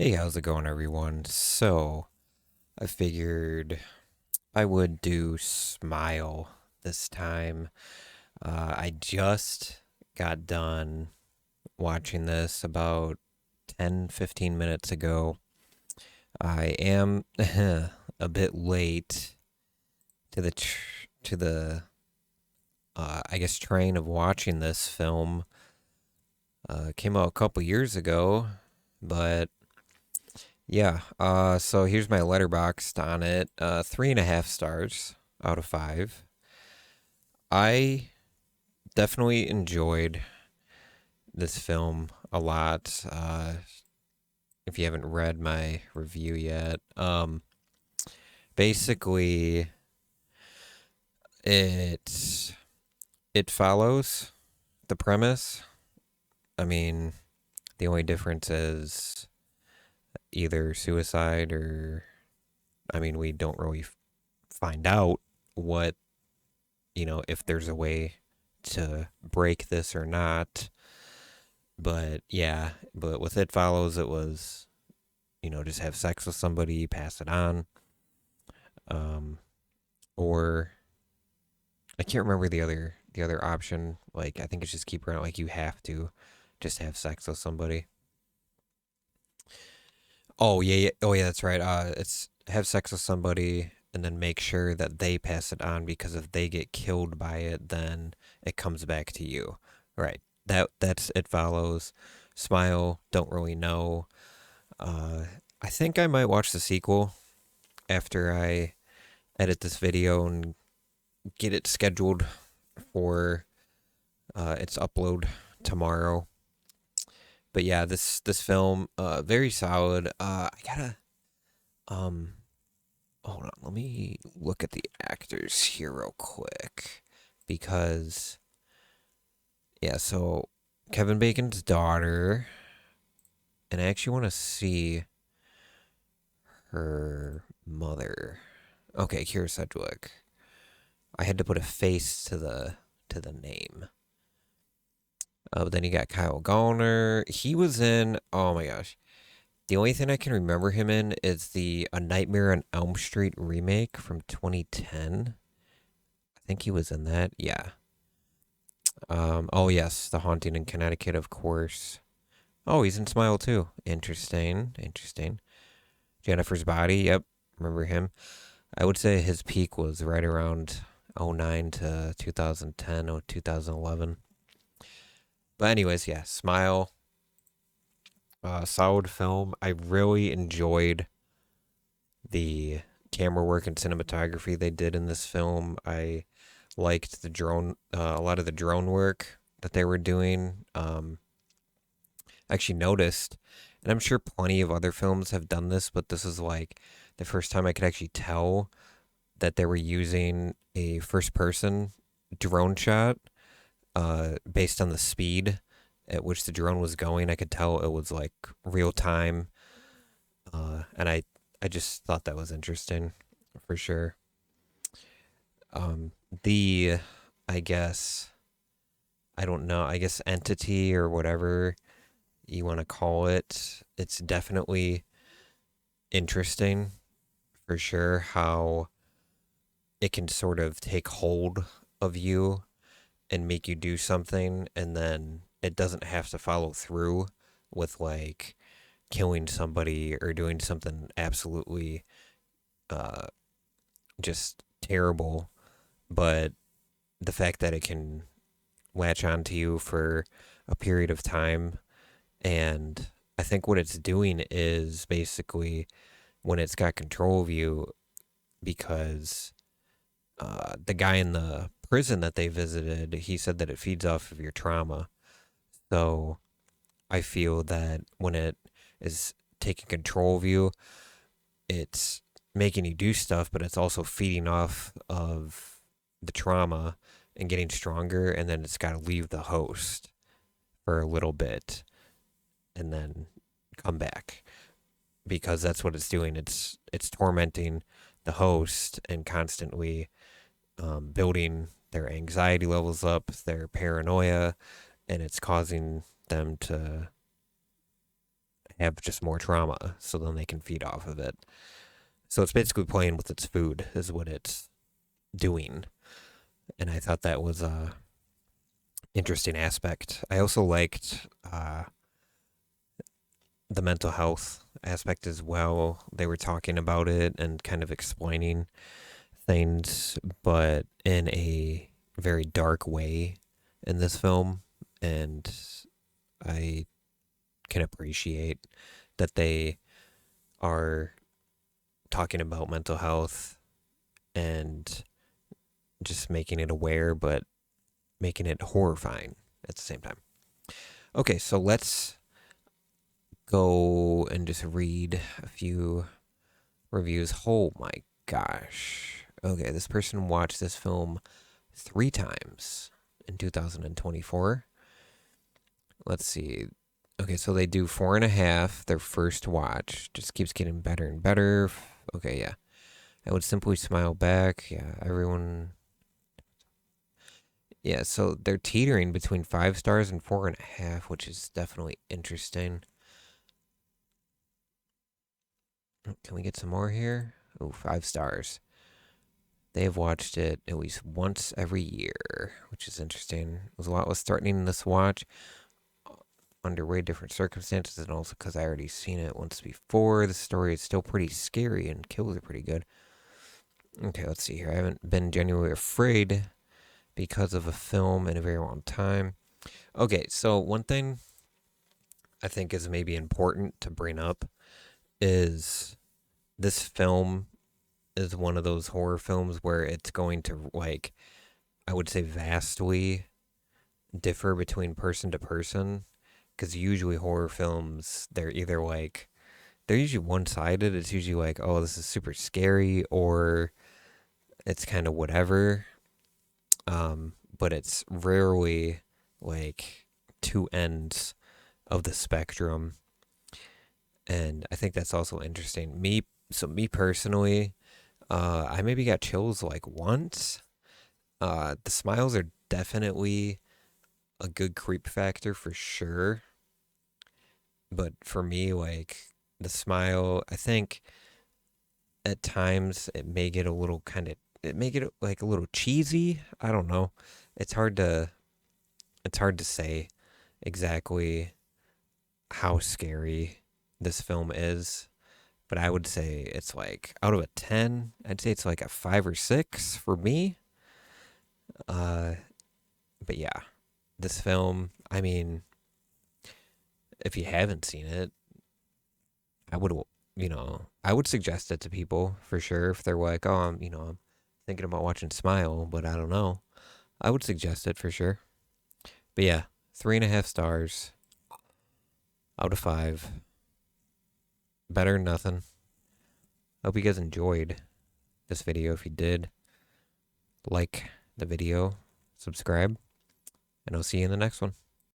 Hey, how's it going, everyone? So, I figured I would do Smile this time. I just got done watching this about 10-15 minutes ago. I am a bit late to the I guess train of watching this film. Came out a couple years ago, but yeah, so here's my letterboxd on it. 3.5 stars out of 5. I definitely enjoyed this film a lot. If you haven't read my review yet, basically it it follows the premise. I mean, the only difference is either suicide or, I mean, we don't really find out what, if there's a way to break this or not. But yeah, but with It Follows, it was, just have sex with somebody, pass it on. Um, or I can't remember the other option. Like I think it's just keep around. Like you have to just have sex with somebody. Oh yeah, yeah. Oh yeah, that's right. It's have sex with somebody and then make sure that they pass it on because if they get killed by it, then it comes back to you. Right. That's It Follows. Smile. Don't really know. Uh, I think I might watch the sequel after I edit this video and get it scheduled for its upload tomorrow. But yeah, this film very solid. I gotta um hold on. Let me look at the actors here real quick because yeah. So Kevin Bacon's daughter, and I actually want to see her mother. Okay, Kira Sedgwick. I had to put a face to the name. But then you got Kyle Gallner. He was in. Oh my gosh. The only thing I can remember him in is the A Nightmare on Elm Street remake from 2010. I think he was in that. Yeah. Oh yes, The Haunting in Connecticut, of course. Oh, he's in Smile too. Interesting. Interesting. Jennifer's Body. Yep. Remember him. I would say his peak was right around '09 to 2010 or 2011. But anyways, yeah, Smile, solid film. I really enjoyed the camera work and cinematography they did in this film. I liked a lot of the drone work that they were doing. I actually noticed, and I'm sure plenty of other films have done this, but this is like the first time I could actually tell that they were using a first person drone shot based on the speed at which the drone was going. I could tell it was like real time, and I just thought that was interesting for sure. The I guess I don't know. I guess entity or whatever you want to call it. It's definitely interesting for sure how it can sort of take hold of you and make you do something and then it doesn't have to follow through with like killing somebody or doing something absolutely uh just terrible, but the fact that it can latch onto you for a period of time. And I think what it's doing is basically when it's got control of you, because the guy in the prison that they visited, he said that it feeds off of your trauma. So I feel that when it is taking control of you, it's making you do stuff, but it's also feeding off of the trauma and getting stronger. And then it's got to leave the host for a little bit and then come back because that's what it's doing. It's tormenting the host and constantly building their anxiety levels up, their paranoia, and it's causing them to have just more trauma, so then they can feed off of it. So it's basically playing with its food, is what it's doing. And I thought that was a interesting aspect. I also liked the mental health aspect as well. They were talking about it and kind of explaining things, but in a very dark way in this film. And I can appreciate that they are talking about mental health and just making it aware, but making it horrifying at the same time. Okay, so let's go and just read a few reviews. Oh my gosh. Okay, this person watched this film 3 times in 2024. Let's see. Okay, so they do 4.5 their first watch. Just keeps getting better and better. Okay, yeah. I would simply smile back. Yeah, everyone. Yeah, so they're teetering between 5 stars and 4.5, which is definitely interesting. Can we get some more here? Oh, 5 stars. They have watched it at least once every year, which is interesting. It was a lot less threatening this watch under way different circumstances, and also because I already seen it once before. The story is still pretty scary, and kills are pretty good. Okay, let's see here. I haven't been genuinely afraid because of a film in a very long time. Okay, so one thing I think is maybe important to bring up is this film is one of those horror films where it's going to, like, I would say vastly differ between person to person, because usually horror films, they're either like, they're usually one-sided. It's usually like, oh, this is super scary, or it's kind of whatever. But it's rarely like two ends of the spectrum. And I think that's also interesting. Me personally, I maybe got chills like once. The smiles are definitely a good creep factor for sure. But for me, like the smile, I think at times it may get like a little cheesy. I don't know. It's hard to it's hard to say exactly how scary this film is, but I would say it's like out of a 10, I'd say it's like a 5 or 6 for me. Uh but yeah, this film, I mean, if you haven't seen it, I would, I would suggest it to people for sure if they're like, oh, I'm thinking about watching Smile, but I don't know. I would suggest it for sure. But yeah, 3.5 stars out of 5. Better than nothing. Hope you guys enjoyed this video. If you did, like the video, subscribe, and I'll see you in the next one.